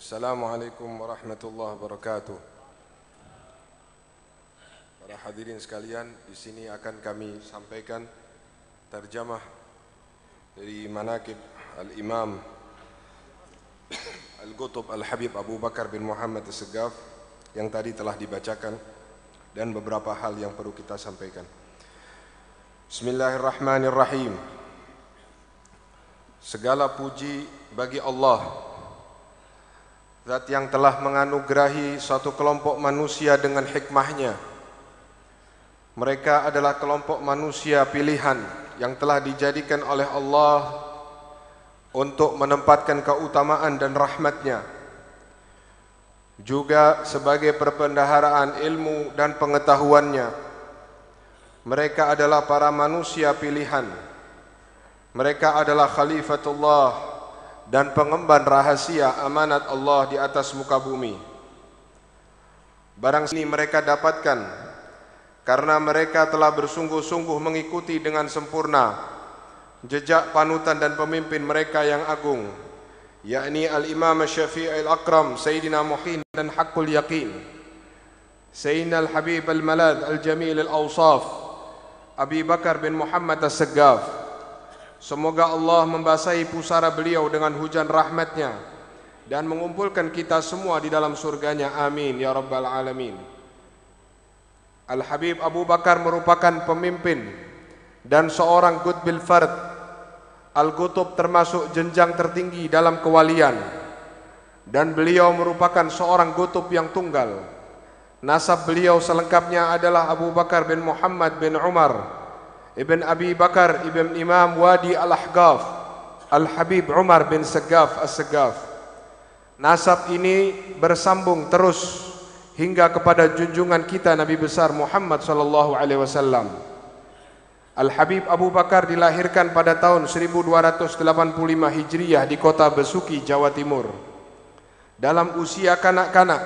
Assalamualaikum warahmatullahi wabarakatuh. Para hadirin sekalian, di sini akan kami sampaikan terjemah dari manaqib Al-Imam Al-Qutb Al-Habib Abu Bakar bin Muhammad As-Saggaf yang tadi telah dibacakan dan beberapa hal yang perlu kita sampaikan. Bismillahirrahmanirrahim. Segala puji bagi Allah, Zat yang telah menganugerahi suatu kelompok manusia dengan hikmahnya. Mereka adalah kelompok manusia pilihan yang telah dijadikan oleh Allah untuk menempatkan keutamaan dan rahmatnya, juga sebagai perbendaharaan ilmu dan pengetahuannya. Mereka adalah para manusia pilihan. Mereka adalah khalifatullah dan pengemban rahasia amanat Allah di atas muka bumi. Barang ini mereka dapatkan karena mereka telah bersungguh-sungguh mengikuti dengan sempurna jejak panutan dan pemimpin mereka yang agung, yakni Al-Imam Syafi'i Al-Akram Sayyidina Muhin dan Haqqul Yaqin, Sayyidina Al-Habib Al-Malad Al-Jamil Al-Awsaf Abi Bakar bin Muhammad As-Saggaf. Semoga Allah membasahi pusara beliau dengan hujan rahmatnya dan mengumpulkan kita semua di dalam surganya. Amin ya rabbal alamin. Al-Habib Abu Bakar merupakan pemimpin dan seorang qutbil fard. Al-Qutb termasuk jenjang tertinggi dalam kewalian, dan beliau merupakan seorang qutb yang tunggal. Nasab beliau selengkapnya adalah Abu Bakar bin Muhammad bin Umar Ibn Abi Bakar Ibn Imam Wadi Al-Ahqaf Al-Habib Umar bin Saggaf As-Saggaf. Nasab ini bersambung terus hingga kepada junjungan kita Nabi besar Muhammad sallallahu alaihi wasallam. Al-Habib Abu Bakar dilahirkan pada tahun 1285 Hijriah di kota Besuki, Jawa Timur. Dalam usia kanak-kanak,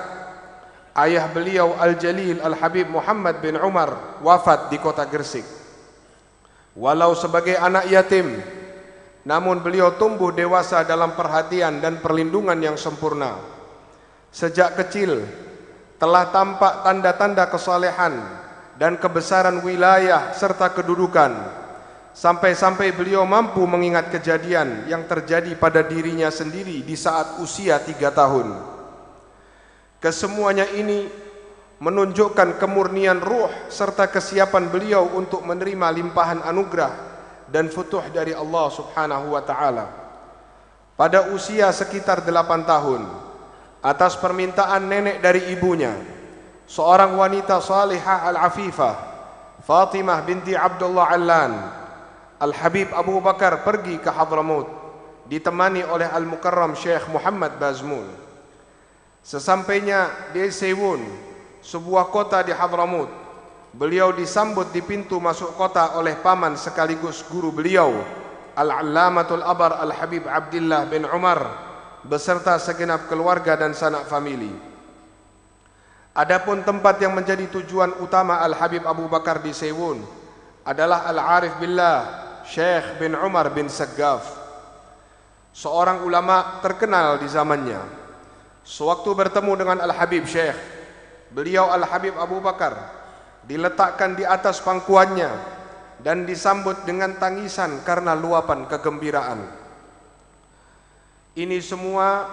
ayah beliau Al-Jalil Al-Habib Muhammad bin Umar wafat di kota Gresik. Walau sebagai anak yatim, namun beliau tumbuh dewasa dalam perhatian dan perlindungan yang sempurna. Sejak kecil telah tampak tanda-tanda kesalehan dan kebesaran wilayah serta kedudukan, sampai-sampai beliau mampu mengingat kejadian yang terjadi pada dirinya sendiri di saat usia 3 tahun. Kesemuanya ini menunjukkan kemurnian ruh serta kesiapan beliau untuk menerima limpahan anugerah dan futuh dari Allah Subhanahu wa taala. Pada usia sekitar 8 tahun, atas permintaan nenek dari ibunya, seorang wanita salihah al-afifah, Fatimah binti Abdullah Allan, Al-Habib Abu Bakar pergi ke Hadramaut ditemani oleh Al-Mukarram Syekh Muhammad Bazmul. Sesampainya di Sewun, sebuah kota di Hadramaut, beliau disambut di pintu masuk kota oleh paman sekaligus guru beliau, Al-Allamatul Abar Al-Habib Abdullah bin Umar beserta segenap keluarga dan sanak famili. Adapun tempat yang menjadi tujuan utama Al-Habib Abu Bakar di Sewun adalah Al-Arif Billah Syekh bin Umar bin Saggaf, seorang ulama terkenal di zamannya. Sewaktu bertemu dengan Al-Habib Syekh, beliau Al-Habib Abu Bakar diletakkan di atas pangkuannya dan disambut dengan tangisan karena luapan kegembiraan. Ini semua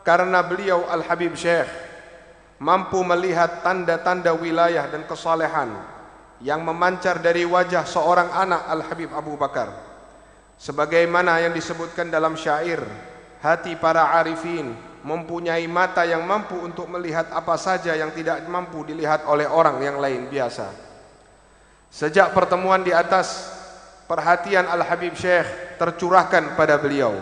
karena beliau Al-Habib Syekh mampu melihat tanda-tanda wilayah dan kesalehan yang memancar dari wajah seorang anak Al-Habib Abu Bakar. Sebagaimana yang disebutkan dalam syair, hati para arifin mempunyai mata yang mampu untuk melihat apa saja yang tidak mampu dilihat oleh orang yang lain biasa. Sejak pertemuan di atas, perhatian Al-Habib Syekh tercurahkan pada beliau,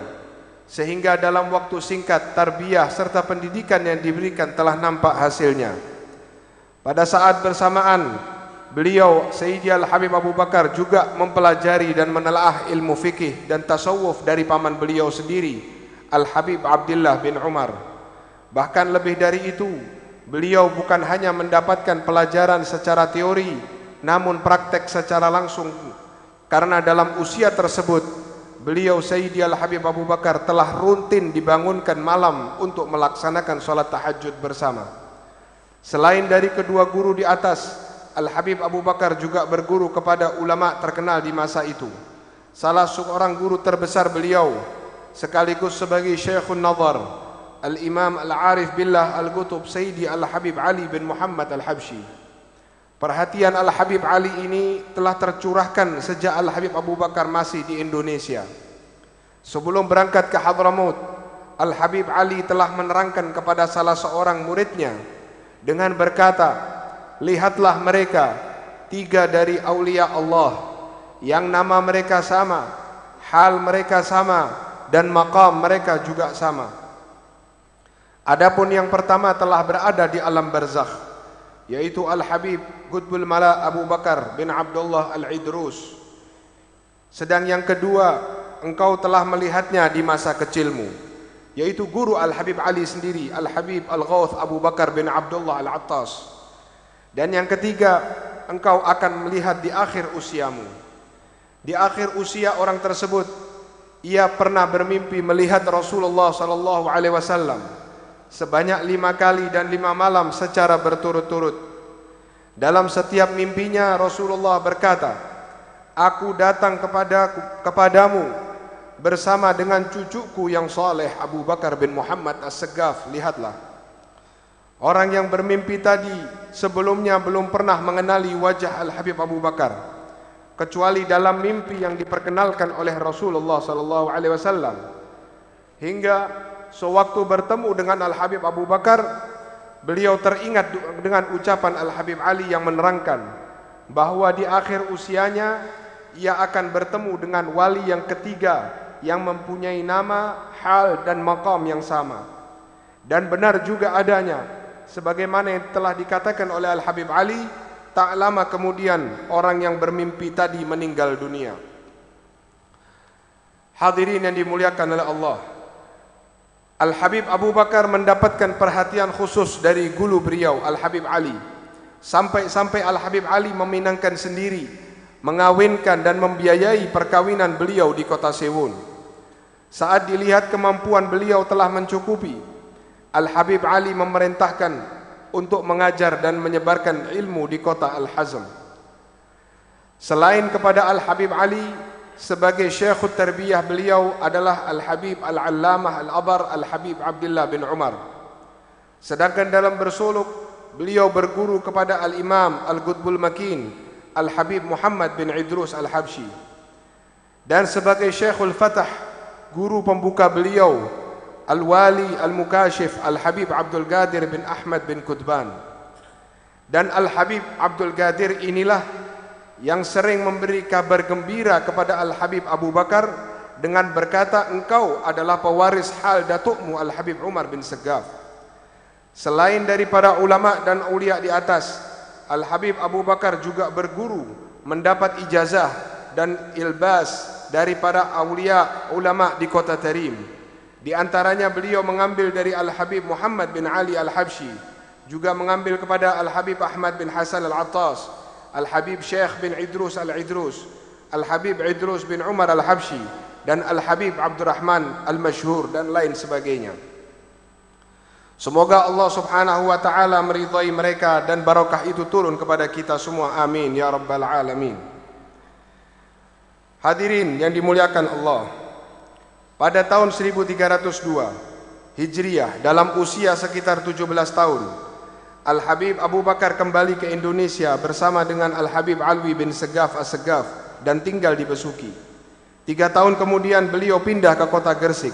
sehingga dalam waktu singkat tarbiyah serta pendidikan yang diberikan telah nampak hasilnya. Pada saat bersamaan, beliau Sayyidi Al-Habib Abu Bakar juga mempelajari dan menelaah ilmu fikih dan tasawuf dari paman beliau sendiri, Al-Habib Abdullah bin Umar. Bahkan lebih dari itu, beliau bukan hanya mendapatkan pelajaran secara teori, namun praktek secara langsung, karena dalam usia tersebut beliau Sayyidi Al-Habib Abu Bakar telah rutin dibangunkan malam untuk melaksanakan sholat tahajud bersama. Selain dari kedua guru di atas, Al-Habib Abu Bakar juga berguru kepada ulama terkenal di masa itu. Salah seorang guru terbesar beliau sekaligus sebagai Syekhun Nazar, Al-Imam Al-Arif Billah Al-Qutub Sayyidi Al-Habib Ali bin Muhammad Al-Habsyi. Perhatian Al-Habib Ali ini telah tercurahkan sejak Al-Habib Abu Bakar masih di Indonesia. Sebelum berangkat ke Hadramaut, Al-Habib Ali telah menerangkan kepada salah seorang muridnya dengan berkata, "Lihatlah mereka, 3 dari aulia Allah yang nama mereka sama, hal mereka sama, dan maqam mereka juga sama. Adapun yang pertama telah berada di alam barzakh, yaitu Al-Habib Qutbul Mala Abu Bakar bin Abdullah Al-Idrus. Sedang yang kedua engkau telah melihatnya di masa kecilmu, yaitu guru Al-Habib Ali sendiri, Al-Habib Al-Ghawth Abu Bakar bin Abdullah Al-Attas. Dan yang ketiga engkau akan melihat di akhir usiamu. Di akhir usia orang tersebut, ia pernah bermimpi melihat Rasulullah SAW sebanyak 5 kali dan 5 malam secara berturut-turut. Dalam setiap mimpinya Rasulullah berkata, aku datang kepadamu bersama dengan cucuku yang saleh Abu Bakar bin Muhammad As-Saggaf. Lihatlah, orang yang bermimpi tadi sebelumnya belum pernah mengenali wajah Al-Habib Abu Bakar, kecuali dalam mimpi yang diperkenalkan oleh Rasulullah SAW. Hingga sewaktu bertemu dengan Al-Habib Abu Bakar, beliau teringat dengan ucapan Al-Habib Ali yang menerangkan bahwa di akhir usianya ia akan bertemu dengan wali yang ketiga yang mempunyai nama, hal, dan maqam yang sama. Dan benar juga adanya, sebagaimana yang telah dikatakan oleh Al-Habib Ali, tak lama kemudian orang yang bermimpi tadi meninggal dunia. Hadirin yang dimuliakan oleh Allah, Al-Habib Abu Bakar mendapatkan perhatian khusus dari guru beliau Al-Habib Ali, sampai-sampai Al-Habib Ali meminangkan sendiri, mengawinkan dan membiayai perkawinan beliau di kota Sewon. Saat dilihat kemampuan beliau telah mencukupi, Al-Habib Ali memerintahkan untuk mengajar dan menyebarkan ilmu di kota Al-Hazm. Selain kepada Al-Habib Ali, sebagai Syekhut Tarbiyah beliau adalah Al-Habib Al-Allamah Al-Abar Al-Habib Abdullah bin Umar. Sedangkan dalam bersuluk, beliau berguru kepada Al-Imam Al-Qutbul Makin Al-Habib Muhammad bin Idrus Al-Habsyi. Dan sebagai Syekhul Fatah, guru pembuka beliau Al-Wali Al-Mukashif Al-Habib Abdul Qadir bin Ahmad bin Qutban. Dan Al-Habib Abdul Qadir inilah yang sering memberi kabar gembira kepada Al-Habib Abu Bakar dengan berkata, engkau adalah pewaris hal datukmu Al-Habib Umar bin Saggaf. Selain dari para ulama dan aulia di atas, Al-Habib Abu Bakar juga berguru, mendapat ijazah dan ilbas dari para aulia ulama di kota Tarim. Di antaranya beliau mengambil dari Al-Habib Muhammad bin Ali Al-Habsyi, juga mengambil kepada Al-Habib Ahmad bin Hasan Al-Attas, Al-Habib Syekh bin Idrus Al-Idrus, Al-Habib Idrus bin Umar Al-Habsyi, dan Al-Habib Abdurrahman Al-Masyhur, dan lain sebagainya. Semoga Allah Subhanahu wa ta'ala meridai mereka dan barakah itu turun kepada kita semua. Amin ya rabbal alamin. Hadirin yang dimuliakan Allah, pada tahun 1302 Hijriah, dalam usia sekitar 17 tahun, Al-Habib Abu Bakar kembali ke Indonesia bersama dengan Al-Habib Alwi bin Saggaf As-Saggaf dan tinggal di Besuki. 3 tahun kemudian beliau pindah ke kota Gresik.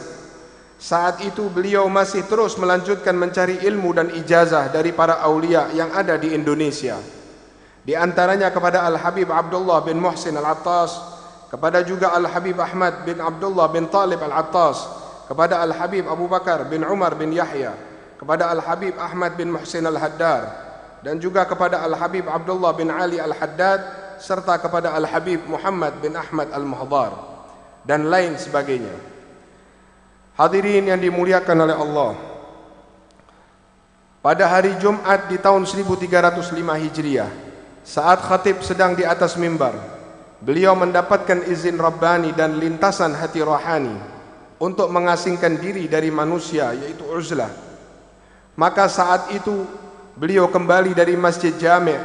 Saat itu beliau masih terus melanjutkan mencari ilmu dan ijazah dari para aulia yang ada di Indonesia. Di antaranya kepada Al-Habib Abdullah bin Muhsin Al-Attas, kepada juga Al-Habib Ahmad bin Abdullah bin Talib Al-Attas, kepada Al-Habib Abu Bakar bin Umar bin Yahya, kepada Al-Habib Ahmad bin Muhsin Al-Haddad, dan juga kepada Al-Habib Abdullah bin Ali Al-Haddad, serta kepada Al-Habib Muhammad bin Ahmad Al-Muhdar, dan lain sebagainya. Hadirin yang dimuliakan oleh Allah, pada hari Jumat di tahun 1305 Hijriah, saat khatib sedang di atas mimbar, beliau mendapatkan izin Rabbani dan lintasan hati rohani untuk mengasingkan diri dari manusia, yaitu uzlah. Maka saat itu beliau kembali dari Masjid Jami'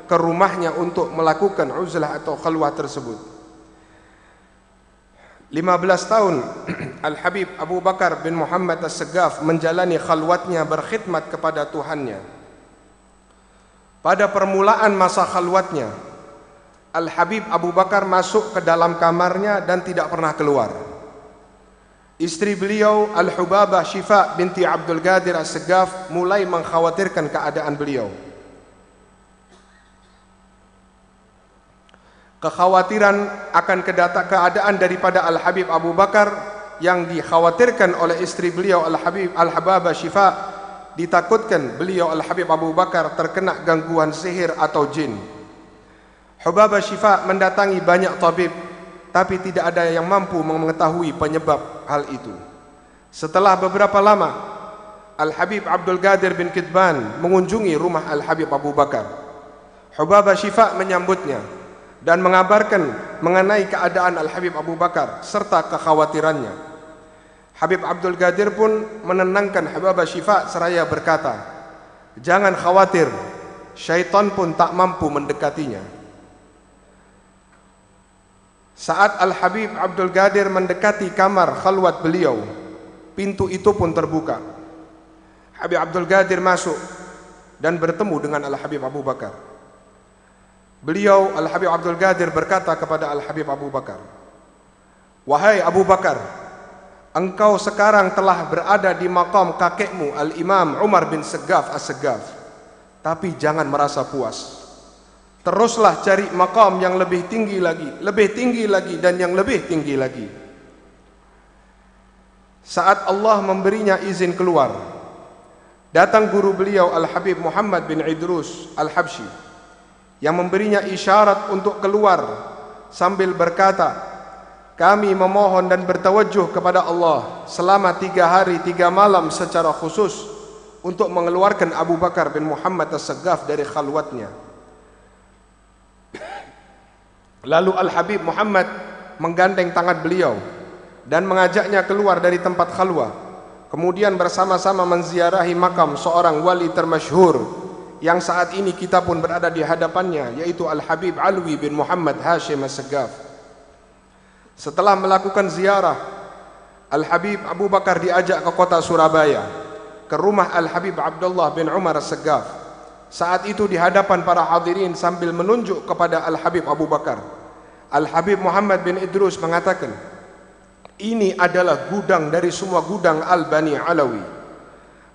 ke rumahnya untuk melakukan uzlah atau khalwah tersebut. 15 tahun Al-Habib Abu Bakar bin Muhammad As-Saggaf menjalani khalwatnya berkhidmat kepada Tuhannya. Pada permulaan masa khalwatnya, Al-Habib Abu Bakar masuk ke dalam kamarnya dan tidak pernah keluar. Istri beliau Al-Hubabah Syifa binti Abdul Qadir As-Saggaf mulai mengkhawatirkan keadaan beliau. Kekhawatiran akan keadaan daripada Al-Habib Abu Bakar yang dikhawatirkan oleh istri beliau Al-Habib Al-Hubabah Syifa, ditakutkan beliau Al-Habib Abu Bakar terkena gangguan sihir atau jin. Hubabah Syifa mendatangi banyak tabib, tapi tidak ada yang mampu mengetahui penyebab hal itu. Setelah beberapa lama, Al-Habib Abdul Qadir bin Kitban mengunjungi rumah Al-Habib Abu Bakar. Hubabah Syifa menyambutnya dan mengabarkan mengenai keadaan Al-Habib Abu Bakar serta kekhawatirannya. Habib Abdul Qadir pun menenangkan Hubabah Syifa seraya berkata, "Jangan khawatir, syaitan pun tak mampu mendekatinya." Saat Al-Habib Abdul Qadir mendekati kamar khalwat beliau, pintu itu pun terbuka. Habib Abdul Qadir masuk dan bertemu dengan Al-Habib Abu Bakar. Beliau Al-Habib Abdul Qadir berkata kepada Al-Habib Abu Bakar, "Wahai Abu Bakar, engkau sekarang telah berada di maqam kakekmu Al-Imam Umar bin Saggaf As-Saggaf. Tapi jangan merasa puas. Teruslah cari maqam yang lebih tinggi lagi dan yang lebih tinggi lagi." Saat Allah memberinya izin keluar, datang guru beliau Al-Habib Muhammad bin Idrus Al-Habsyi yang memberinya isyarat untuk keluar sambil berkata, "Kami memohon dan bertawajjuh kepada Allah selama 3 hari 3 malam secara khusus untuk mengeluarkan Abu Bakar bin Muhammad As-Saggaf dari khalwatnya." Lalu Al-Habib Muhammad menggandeng tangan beliau dan mengajaknya keluar dari tempat khalwah. Kemudian bersama-sama menziarahi makam seorang wali termasyhur yang saat ini kita pun berada di hadapannya, yaitu Al-Habib Alwi bin Muhammad Hashim As-Saggaf. Setelah melakukan ziarah, Al-Habib Abu Bakar diajak ke kota Surabaya, ke rumah Al-Habib Abdullah bin Umar As-Saggaf. Saat itu di hadapan para hadirin sambil menunjuk kepada Al-Habib Abu Bakar, Al-Habib Muhammad bin Idrus mengatakan, "Ini adalah gudang dari semua gudang Al-Bani Alawi.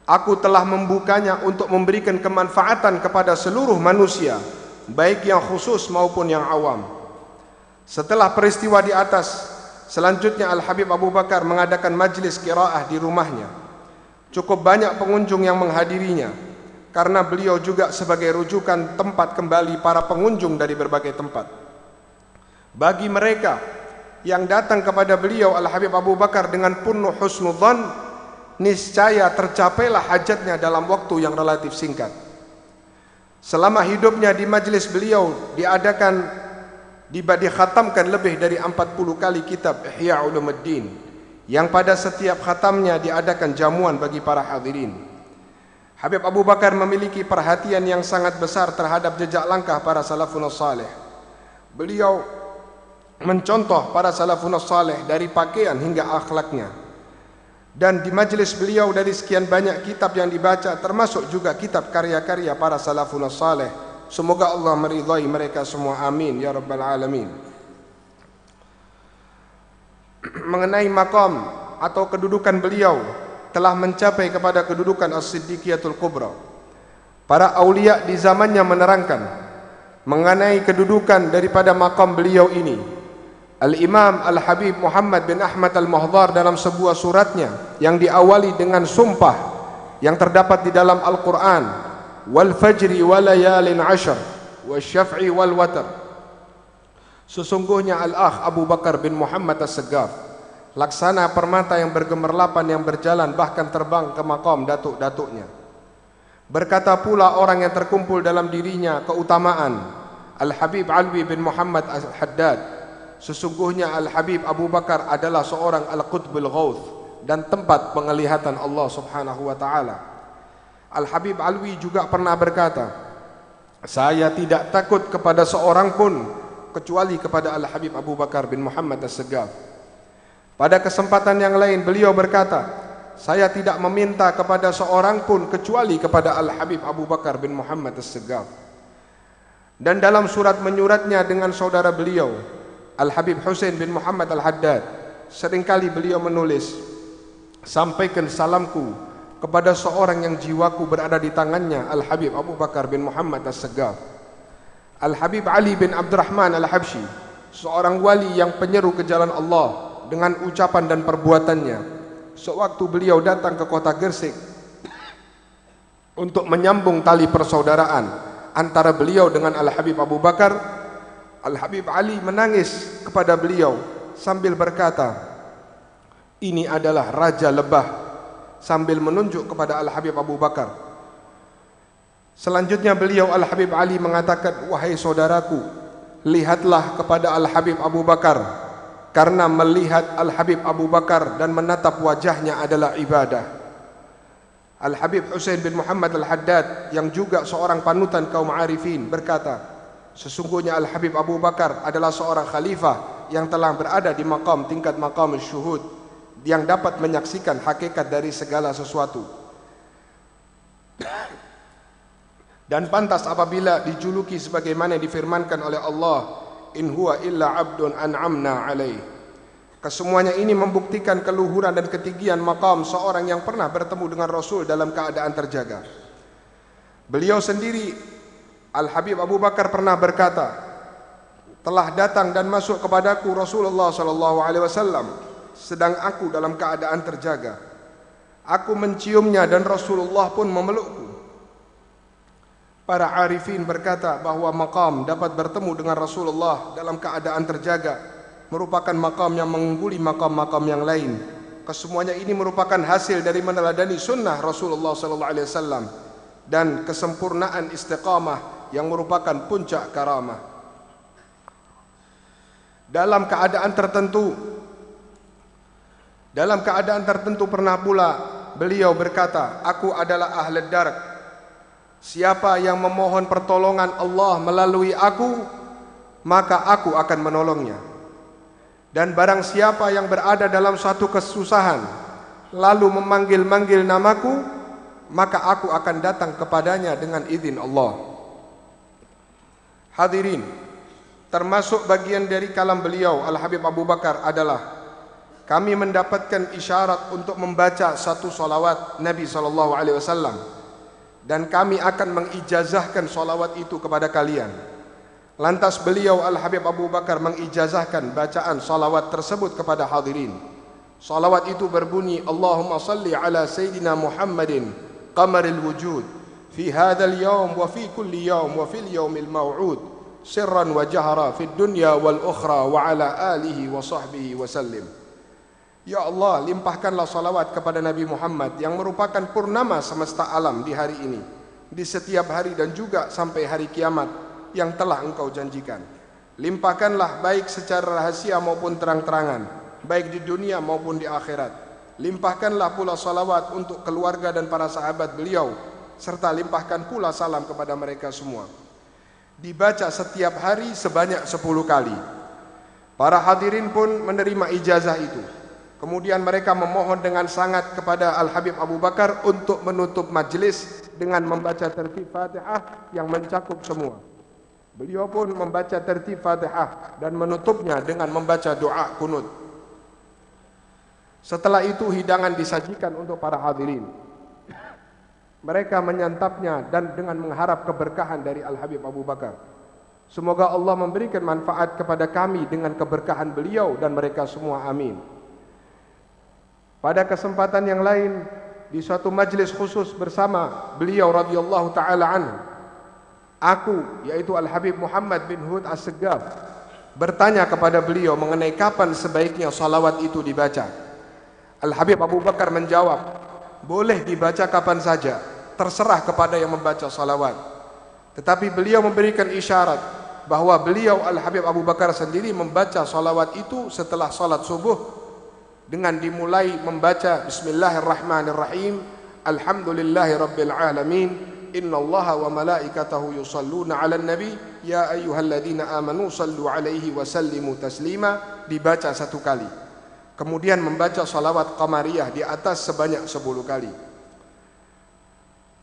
Aku telah membukanya untuk memberikan kemanfaatan kepada seluruh manusia, baik yang khusus maupun yang awam." Setelah peristiwa di atas, selanjutnya Al-Habib Abu Bakar mengadakan majlis qiraah di rumahnya. Cukup banyak pengunjung yang menghadirinya, karena beliau juga sebagai rujukan tempat kembali para pengunjung dari berbagai tempat. Bagi mereka yang datang kepada beliau Al-Habib Abu Bakar dengan penuh husnudzan, niscaya tercapailah hajatnya dalam waktu yang relatif singkat. Selama hidupnya di majlis beliau dikhatamkan lebih dari 40 kali kitab Ihya Ulumuddin, yang pada setiap khatamnya diadakan jamuan bagi para hadirin. Habib Abu Bakar memiliki perhatian yang sangat besar terhadap jejak langkah para salafun salih. Beliau mencontoh para salafun salih dari pakaian hingga akhlaknya. Dan di majlis beliau dari sekian banyak kitab yang dibaca, termasuk juga kitab karya-karya para salafun salih. Semoga Allah meridhai mereka semua, amin ya rabbal alamin. Mengenai maqam atau kedudukan beliau telah mencapai kepada kedudukan As-Siddiqiyatul Kubra. Para aulia di zamannya menerangkan mengenai kedudukan daripada maqam beliau ini. Al-Imam Al-Habib Muhammad bin Ahmad Al-Mahdhar dalam sebuah suratnya yang diawali dengan sumpah yang terdapat di dalam Al-Quran, "Wal fajri wa layalin ashar wa syaf'i wal watar." Sesungguhnya Al-Akh Abu Bakar bin Muhammad As-Saggaf laksana permata yang bergemerlapan yang berjalan bahkan terbang ke maqam datuk-datuknya. Berkata pula orang yang terkumpul dalam dirinya keutamaan, Al-Habib Alwi bin Muhammad Al-Haddad, sesungguhnya Al-Habib Abu Bakar adalah seorang Al-Qutbul Ghauth dan tempat penglihatan Allah Subhanahu wa taala. Al-Habib Alwi juga pernah berkata, saya tidak takut kepada seorang pun kecuali kepada Al-Habib Abu Bakar bin Muhammad As-Segaf. Pada kesempatan yang lain beliau berkata, saya tidak meminta kepada seorang pun kecuali kepada Al-Habib Abu Bakar bin Muhammad As-Segaf. Dan dalam surat menyuratnya dengan saudara beliau Al-Habib Husain bin Muhammad Al-Haddad, seringkali beliau menulis, sampaikan salamku kepada seorang yang jiwaku berada di tangannya, Al-Habib Abu Bakar bin Muhammad As-Segaf. Al-Habib Ali bin Abdurrahman Al-Habsyi, seorang wali yang penyeru ke jalan Allah dengan ucapan dan perbuatannya, sewaktu beliau datang ke kota Gresik untuk menyambung tali persaudaraan antara beliau dengan Al-Habib Abu Bakar, Al-Habib Ali menangis kepada beliau sambil berkata, ini adalah Raja Lebah, sambil menunjuk kepada Al-Habib Abu Bakar. Selanjutnya beliau Al-Habib Ali mengatakan, wahai saudaraku, lihatlah kepada Al-Habib Abu Bakar, karena melihat Al-Habib Abu Bakar dan menatap wajahnya adalah ibadah. Al-Habib Husain bin Muhammad Al-Haddad yang juga seorang panutan kaum arifin berkata, sesungguhnya Al-Habib Abu Bakar adalah seorang khalifah yang telah berada di maqam tingkat maqam syuhud, yang dapat menyaksikan hakikat dari segala sesuatu. Dan pantas apabila dijuluki sebagaimana difirmankan oleh Allah, in huwa illa abdun an'amna alaih. Kesemuanya ini membuktikan keluhuran dan ketinggian maqam seorang yang pernah bertemu dengan Rasul dalam keadaan terjaga. Beliau sendiri, Al-Habib Abu Bakar, pernah berkata, telah datang dan masuk kepadaku Rasulullah SAW sedang aku dalam keadaan terjaga. Aku menciumnya dan Rasulullah pun memelukku. Para arifin berkata bahwa maqam dapat bertemu dengan Rasulullah dalam keadaan terjaga merupakan makam yang mengungguli makam-makam yang lain. Kesemuanya ini merupakan hasil dari meneladani sunnah Rasulullah SAW dan kesempurnaan istiqamah yang merupakan puncak karamah. Dalam keadaan tertentu pernah pula beliau berkata, aku adalah ahlul dark. Siapa yang memohon pertolongan Allah melalui aku, maka aku akan menolongnya. Dan barang siapa yang berada dalam suatu kesusahan lalu memanggil-manggil namaku, maka aku akan datang kepadanya dengan izin Allah. Hadirin, termasuk bagian dari kalam beliau Al-Habib Abu Bakar adalah kami mendapatkan isyarat untuk membaca satu salawat Nabi SAW, dan kami akan mengijazahkan salawat itu kepada kalian. Lantas beliau Al-Habib Abu Bakar mengijazahkan bacaan salawat tersebut kepada hadirin. Salawat itu berbunyi, Allahumma salli ala Sayyidina Muhammadin qamaril wujud fi hadzal yawm wa fi kulli yawm wa fil yawmil maw'ud sirran wa jahra fid dunya wal ukhra wa ala alihi wa sahbihi wa sallim. Ya Allah, limpahkanlah salawat kepada Nabi Muhammad yang merupakan purnama semesta alam di hari ini, di setiap hari dan juga sampai hari kiamat yang telah engkau janjikan. Limpahkanlah baik secara rahasia maupun terang-terangan, baik di dunia maupun di akhirat. Limpahkanlah pula salawat untuk keluarga dan para sahabat beliau, serta limpahkan pula salam kepada mereka semua. Dibaca setiap hari sebanyak 10 kali. Para hadirin pun menerima ijazah itu. Kemudian mereka memohon dengan sangat kepada Al-Habib Abu Bakar untuk menutup majlis dengan membaca tertib Fatihah yang mencakup semua. Beliau pun membaca tertib Fatihah dan menutupnya dengan membaca doa kunut. Setelah itu hidangan disajikan untuk para hadirin. Mereka menyantapnya dan dengan mengharap keberkahan dari Al-Habib Abu Bakar. Semoga Allah memberikan manfaat kepada kami dengan keberkahan beliau dan mereka semua, amin. Pada kesempatan yang lain, di suatu majlis khusus bersama beliau radhiyallahu taala anhu, aku, yaitu Al-Habib Muhammad bin Hud As-Segaf, bertanya kepada beliau mengenai kapan sebaiknya salawat itu dibaca. Al-Habib Abu Bakar menjawab, boleh dibaca kapan saja, terserah kepada yang membaca salawat. Tetapi beliau memberikan isyarat, bahwa beliau Al-Habib Abu Bakar sendiri membaca salawat itu setelah salat subuh dengan dimulai membaca Bismillahirrahmanirrahim, Alhamdulillahi Rabbil Alamin, Innallaha wa malaikatahu yusalluna 'alan nabi, ya ayyuhalladzina amanu sallu 'alaihi wa sallimu taslima, dibaca 1 kali. Kemudian membaca salawat qamariyah di atas sebanyak 10 kali.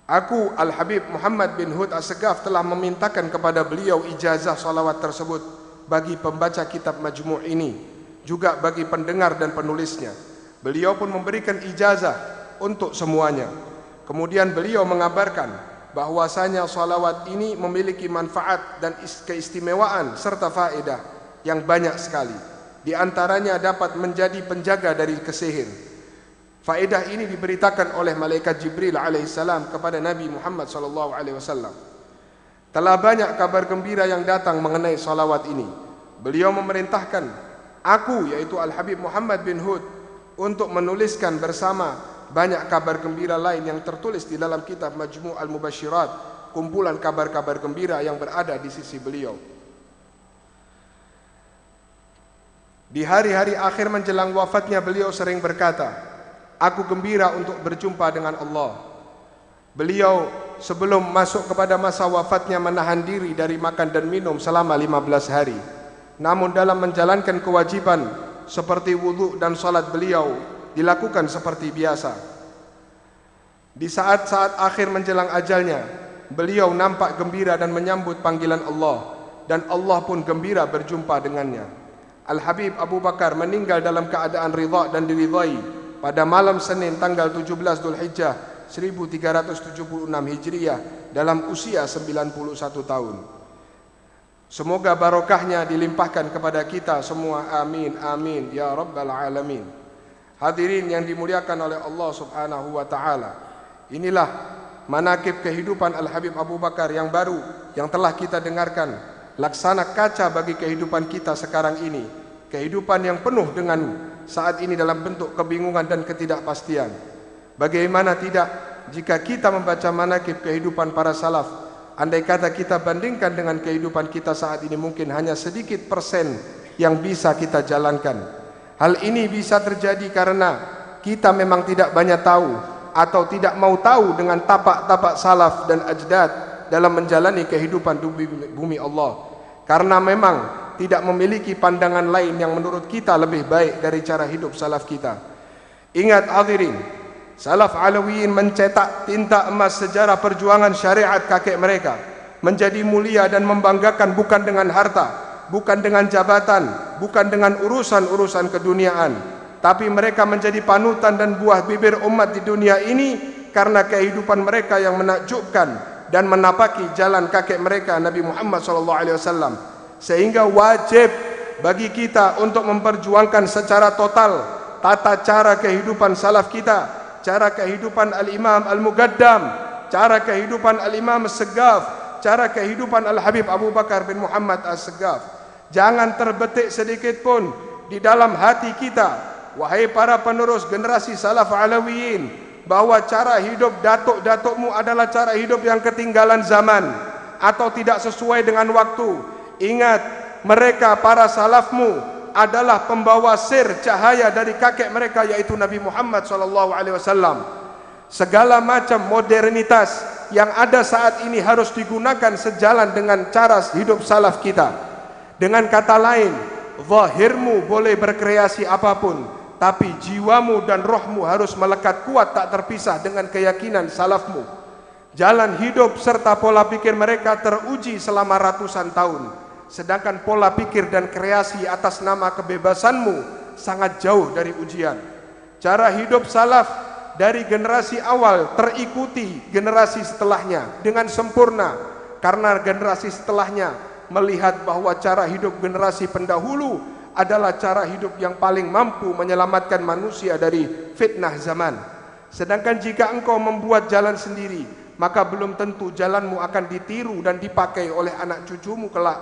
Aku Al-Habib Muhammad bin Hud As-Segaf telah memintakan kepada beliau ijazah salawat tersebut bagi pembaca kitab Majmu' ini, juga bagi pendengar dan penulisnya. Beliau pun memberikan ijazah untuk semuanya. Kemudian beliau mengabarkan bahwasanya salawat ini memiliki manfaat dan keistimewaan serta faedah yang banyak sekali. Di antaranya dapat menjadi penjaga dari kesihir. Faedah ini diberitakan oleh malaikat Jibril alaihissalam kepada Nabi Muhammad sallallahu alaihi wasallam. Telah banyak kabar gembira yang datang mengenai salawat ini. Beliau memerintahkan aku, yaitu Al-Habib Muhammad bin Hud, untuk menuliskan bersama banyak kabar gembira lain yang tertulis di dalam kitab Majmu' Al-Mubasyirat, kumpulan kabar-kabar gembira yang berada di sisi beliau. Di hari-hari akhir menjelang wafatnya beliau sering berkata, aku gembira untuk berjumpa dengan Allah. Beliau sebelum masuk kepada masa wafatnya menahan diri dari makan dan minum selama 15 hari. Namun dalam menjalankan kewajiban seperti wudu dan salat beliau dilakukan seperti biasa. Di saat-saat akhir menjelang ajalnya, beliau nampak gembira dan menyambut panggilan Allah, dan Allah pun gembira berjumpa dengannya. Al-Habib Abu Bakar meninggal dalam keadaan ridha dan diridhai pada malam Senin tanggal 17 Dzulhijjah 1376 Hijriah dalam usia 91 tahun. Semoga barokahnya dilimpahkan kepada kita semua, amin amin ya rabbal alamin. Hadirin yang dimuliakan oleh Allah Subhanahu wa taala, inilah manaqib kehidupan Al-Habib Abu Bakar yang baru yang telah kita dengarkan, laksana kaca bagi kehidupan kita sekarang ini, kehidupan yang penuh dengan saat ini dalam bentuk kebingungan dan ketidakpastian. Bagaimana tidak jika kita membaca manaqib kehidupan para salaf, andai kata kita bandingkan dengan kehidupan kita saat ini, mungkin hanya sedikit persen yang bisa kita jalankan. Hal ini bisa terjadi karena kita memang tidak banyak tahu atau tidak mau tahu dengan tapak-tapak salaf dan ajdad dalam menjalani kehidupan di bumi Allah, karena memang tidak memiliki pandangan lain yang menurut kita lebih baik dari cara hidup salaf kita. Ingat hadirin, salaf Alawiyin mencetak tinta emas sejarah perjuangan syariat kakek mereka menjadi mulia dan membanggakan, bukan dengan harta, bukan dengan jabatan, bukan dengan urusan-urusan keduniaan, tapi mereka menjadi panutan dan buah bibir umat di dunia ini karena kehidupan mereka yang menakjubkan dan menapaki jalan kakek mereka Nabi Muhammad SAW. Sehingga wajib bagi kita untuk memperjuangkan secara total tata cara kehidupan salaf kita, cara kehidupan Al-Imam Al-Mugaddam, cara kehidupan Al-Imam As-Segaf, cara kehidupan Al-Habib Abu Bakar bin Muhammad As-Segaf. Jangan terbetik sedikit pun di dalam hati kita, wahai para penerus generasi salaf Alawiyin, bahwa cara hidup datuk-datukmu adalah cara hidup yang ketinggalan zaman atau tidak sesuai dengan waktu. Ingat, mereka para salafmu adalah pembawa sir cahaya dari kakek mereka, yaitu Nabi Muhammad SAW. Segala macam modernitas yang ada saat ini harus digunakan sejalan dengan cara hidup salaf kita. Dengan kata lain, zahirmu boleh berkreasi apapun, tapi jiwamu dan rohmu harus melekat kuat tak terpisah dengan keyakinan salafmu. Jalan hidup serta pola pikir mereka teruji selama ratusan tahun, sedangkan pola pikir dan kreasi atas nama kebebasanmu sangat jauh dari ujian. Cara hidup salaf dari generasi awal terikuti generasi setelahnya dengan sempurna, karena generasi setelahnya melihat bahwa cara hidup generasi pendahulu adalah cara hidup yang paling mampu menyelamatkan manusia dari fitnah zaman. Sedangkan jika engkau membuat jalan sendiri, maka belum tentu jalanmu akan ditiru dan dipakai oleh anak cucumu kelak.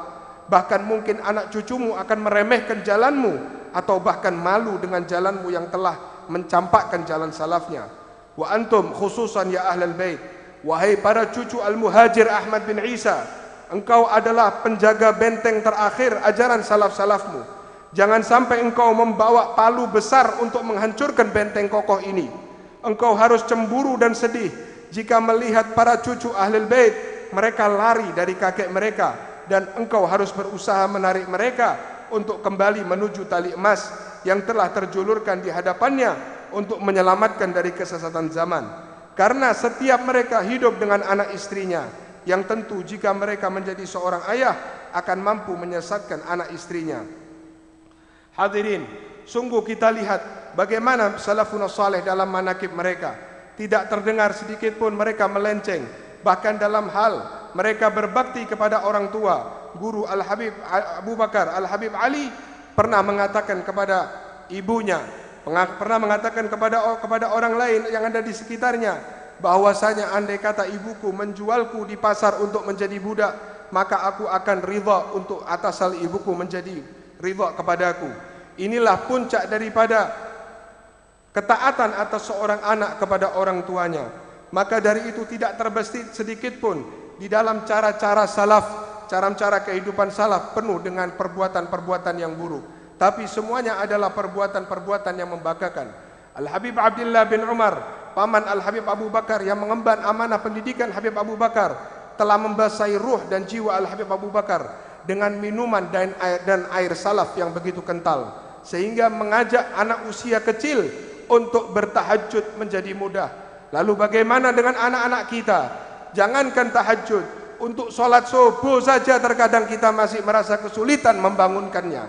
Bahkan mungkin anak cucumu akan meremehkan jalanmu atau bahkan malu dengan jalanmu yang telah mencampakkan jalan salafnya. Wa antum khususan ya ahlal bait, wahai para cucu Al-Muhajir Ahmad bin Isa, Engkau adalah penjaga benteng terakhir ajaran salaf-salafmu. Jangan sampai engkau membawa palu besar untuk menghancurkan benteng kokoh ini. Engkau harus cemburu dan sedih jika melihat para cucu Ahlul Bait mereka lari dari kakek mereka, dan engkau harus berusaha menarik mereka untuk kembali menuju tali emas yang telah terjulurkan di hadapannya untuk menyelamatkan dari kesesatan zaman. Karena setiap mereka hidup dengan anak istrinya, yang tentu jika mereka menjadi seorang ayah akan mampu menyesatkan anak istrinya. Hadirin, sungguh kita lihat bagaimana salafun saleh dalam manakib mereka. Tidak terdengar sedikit pun mereka melenceng. Bahkan dalam hal mereka berbakti kepada orang tua, guru Al-Habib Abu Bakar, Al-Habib Ali pernah mengatakan kepada ibunya, pernah mengatakan kepada orang lain yang ada di sekitarnya, bahwasanya andai kata ibuku menjualku di pasar untuk menjadi budak, maka aku akan ridha untuk atas hal ibuku menjadi ridha kepadaku. Inilah puncak daripada ketaatan atas seorang anak kepada orang tuanya. Maka dari itu tidak terbesit sedikit pun di dalam cara-cara salaf, cara-cara kehidupan salaf penuh dengan perbuatan-perbuatan yang buruk. Tapi semuanya adalah perbuatan-perbuatan yang membanggakan. Al-Habib Abdullah bin Umar, paman Al-Habib Abu Bakar yang mengemban amanah pendidikan Habib Abu Bakar, telah membasahi ruh dan jiwa Al-Habib Abu Bakar dengan minuman dan air salaf yang begitu kental, sehingga mengajak anak usia kecil untuk bertahajud menjadi mudah. Lalu bagaimana dengan anak-anak kita? Jangankan tahajud, untuk sholat subuh saja terkadang kita masih merasa kesulitan membangunkannya.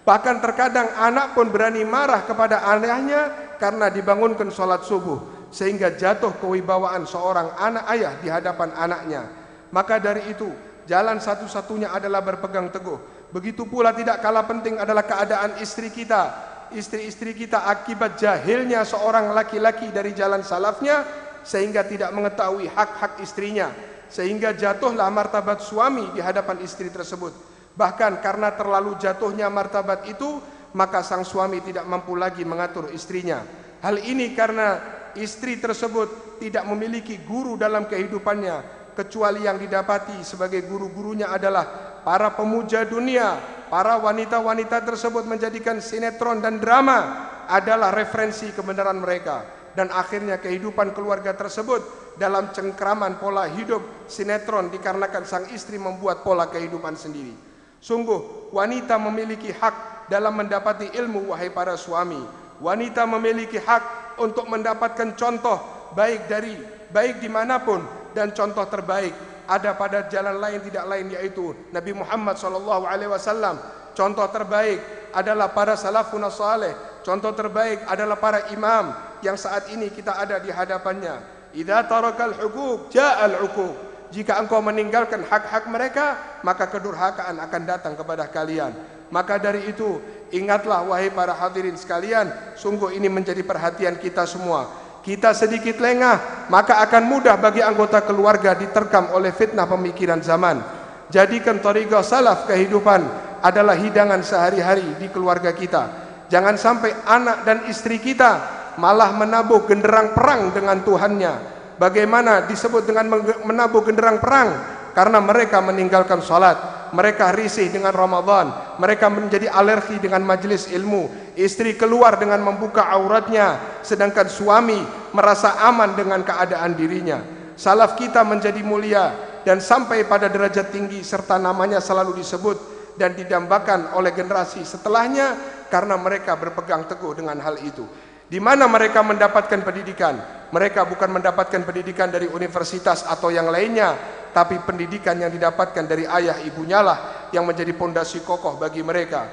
Bahkan terkadang anak pun berani marah kepada ayahnya karena dibangunkan sholat subuh, sehingga jatuh kewibawaan seorang anak ayah di hadapan anaknya. Maka dari itu, jalan satu-satunya adalah berpegang teguh. Begitu pula tidak kalah penting adalah keadaan istri kita. Istri-istri kita akibat jahilnya seorang laki-laki dari jalan salafnya, sehingga tidak mengetahui hak-hak istrinya, sehingga jatuhlah martabat suami di hadapan istri tersebut. Bahkan karena terlalu jatuhnya martabat itu, maka sang suami tidak mampu lagi mengatur istrinya. Hal ini karena istri tersebut tidak memiliki guru dalam kehidupannya, kecuali yang didapati sebagai guru-gurunya adalah para pemuja dunia. Para wanita-wanita tersebut menjadikan sinetron dan drama adalah referensi kebenaran mereka, dan akhirnya kehidupan keluarga tersebut dalam cengkraman pola hidup sinetron dikarenakan sang istri membuat pola kehidupan sendiri. Sungguh wanita memiliki hak dalam mendapati ilmu, wahai para suami. Wanita memiliki hak untuk mendapatkan contoh baik dimanapun, dan contoh terbaik ada pada jalan lain tidak lain yaitu Nabi Muhammad SAW. Contoh terbaik adalah para salafun saleh. Contoh terbaik adalah para imam yang saat ini kita ada di hadapannya. Idza tarakal huquq ja'al uquq. Jika engkau meninggalkan hak-hak mereka, maka kedurhakaan akan datang kepada kalian. Maka dari itu, ingatlah wahai para hadirin sekalian, sungguh ini menjadi perhatian kita semua. Kita sedikit lengah, maka akan mudah bagi anggota keluarga diterkam oleh fitnah pemikiran zaman. Jadikan thariqah salaf kehidupan adalah hidangan sehari-hari di keluarga kita. Jangan sampai anak dan istri kita malah menabuh genderang perang dengan Tuhannya. Bagaimana disebut dengan menabuh genderang perang? Karena mereka meninggalkan salat, mereka risih dengan Ramadan, mereka menjadi alergi dengan majelis ilmu. Istri keluar dengan membuka auratnya, sedangkan suami merasa aman dengan keadaan dirinya. Salaf kita menjadi mulia dan sampai pada derajat tinggi, serta namanya selalu disebut dan didambakan oleh generasi setelahnya karena mereka berpegang teguh dengan hal itu. Di mana mereka mendapatkan pendidikan? Mereka bukan mendapatkan pendidikan dari universitas atau yang lainnya, tapi pendidikan yang didapatkan dari ayah ibunya lah yang menjadi pondasi kokoh bagi mereka.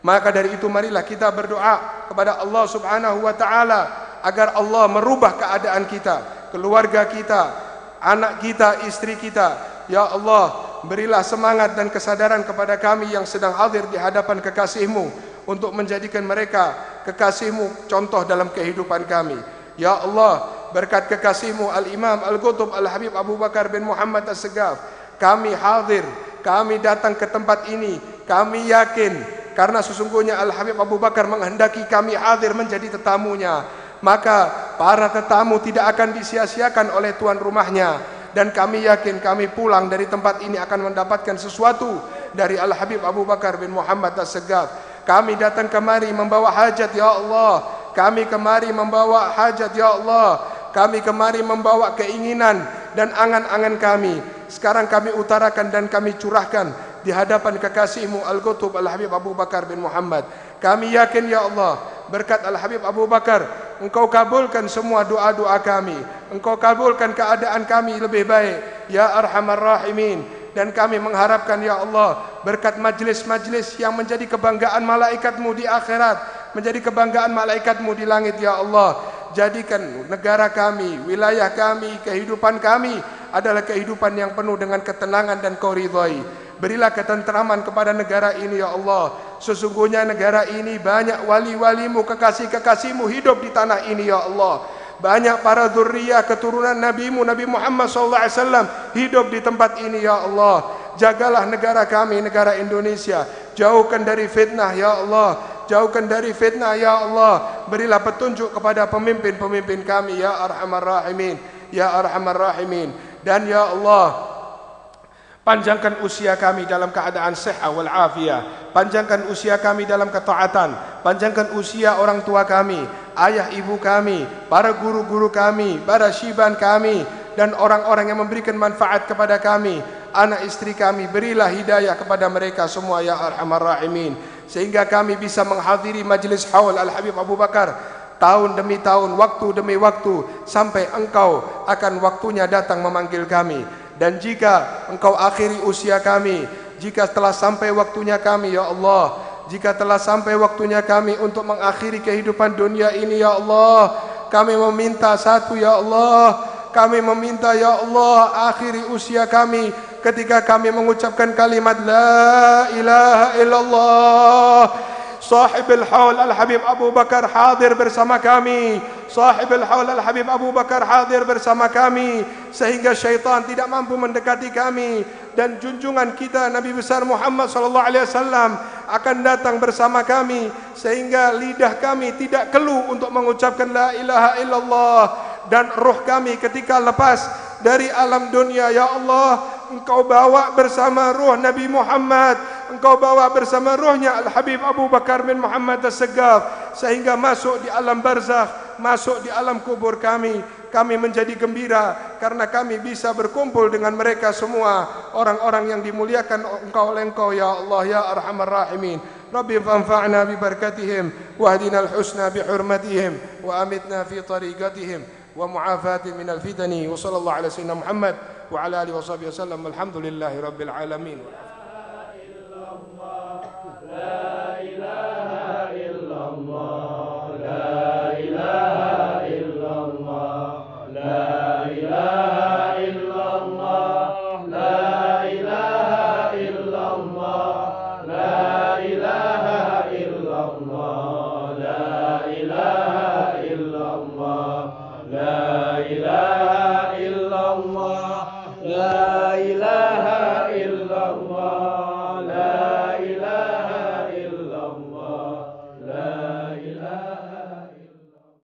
Maka dari itu marilah kita berdoa kepada Allah Subhanahu wa taala agar Allah merubah keadaan kita, keluarga kita, anak kita, istri kita. Ya Allah, berilah semangat dan kesadaran kepada kami yang sedang hadir di hadapan kekasih-Mu untuk menjadikan mereka kekasih-Mu contoh dalam kehidupan kami. Ya Allah, berkat kekasih-Mu Al-Imam Al-Qutub Al-Habib Abu Bakar bin Muhammad As-Segaf, kami hadir, kami datang ke tempat ini, kami yakin karena sesungguhnya Al-Habib Abu Bakar menghendaki kami hadir menjadi tetamunya. Maka para tetamu tidak akan disia-siakan oleh tuan rumahnya. dan kami yakin kami pulang dari tempat ini akan mendapatkan sesuatu dari Al-Habib Abu Bakar bin Muhammad As-Segaf. Kami datang kemari membawa hajat ya Allah, kami kemari membawa hajat ya Allah, kami kemari membawa keinginan dan angan-angan kami. Sekarang kami utarakan dan kami curahkan di hadapan kekasihmu Al-Qutub Al-Habib Abu Bakar bin Muhammad. Kami yakin ya Allah, berkat Al-Habib Abu Bakar, Engkau kabulkan semua doa-doa kami, Engkau kabulkan keadaan kami lebih baik ya Arhamar Rahimin. Dan kami mengharapkan ya Allah, berkat majlis-majlis yang menjadi kebanggaan malaikatmu di akhirat, menjadi kebanggaan malaikatmu di langit ya Allah, jadikan negara kami, wilayah kami, kehidupan kami adalah kehidupan yang penuh dengan ketenangan dan Kau ridhai. Berilah ketenteraman kepada negara ini ya Allah. Sesungguhnya negara ini banyak wali-walimu, kekasih-kekasihmu hidup di tanah ini ya Allah. Banyak para dzurriyyah keturunan nabimu Nabi Muhammad SAW hidup di tempat ini ya Allah. Jagalah negara kami, negara Indonesia. Jauhkan dari fitnah ya Allah, jauhkan dari fitnah ya Allah. Berilah petunjuk kepada pemimpin-pemimpin kami ya Arhamar Rahimin, ya Arhamar Rahimin. Dan ya Allah, panjangkan usia kami dalam keadaan sehat wal afiyah. Panjangkan usia kami dalam ketaatan. Panjangkan usia orang tua kami, ayah ibu kami, para guru-guru kami, para syiban kami, dan orang-orang yang memberikan manfaat kepada kami, anak istri kami. Berilah hidayah kepada mereka semua ya Arhamar Rahimin, sehingga kami bisa menghadiri majlis haul Al-Habib Abu Bakar tahun demi tahun, waktu demi waktu, sampai Engkau akan waktunya datang memanggil kami. Dan jika Engkau akhiri usia kami, jika telah sampai waktunya kami ya Allah, jika telah sampai waktunya kami untuk mengakhiri kehidupan dunia ini ya Allah, kami meminta satu ya Allah, kami meminta ya Allah, akhiri usia kami ketika kami mengucapkan kalimat la ilaha illallah. Sahibul Haul Al-Habib Abu Bakar hadir bersama kami. Sahibul Haul Al-Habib Abu Bakar hadir bersama kami, sehingga syaitan tidak mampu mendekati kami. Dan junjungan kita Nabi besar Muhammad SAW akan datang bersama kami, sehingga lidah kami tidak keluh untuk mengucapkan la ilaha illallah. Dan ruh kami ketika lepas dari alam dunia ya Allah, Engkau bawa bersama ruh Nabi Muhammad, Engkau bawa bersama ruhnya Al-Habib Abu Bakar bin Muhammad As-Segaf, sehingga masuk di alam barzakh, masuk di alam kubur kami. Kami menjadi gembira karena kami bisa berkumpul dengan mereka semua, orang-orang yang dimuliakan Engkau oleh Engkau ya Allah ya Arhamar Rahimin. Rabbi fanfa'na bi barakatihim wahdina al-husna bi hurmatihim wa amitna fi tariqatihim wa mu'afati min al-fitani wa sallallahu ala sayyidina Muhammad wa ala alihi wa sahbihi wasallam. Alhamdulillahi rabbil alamin.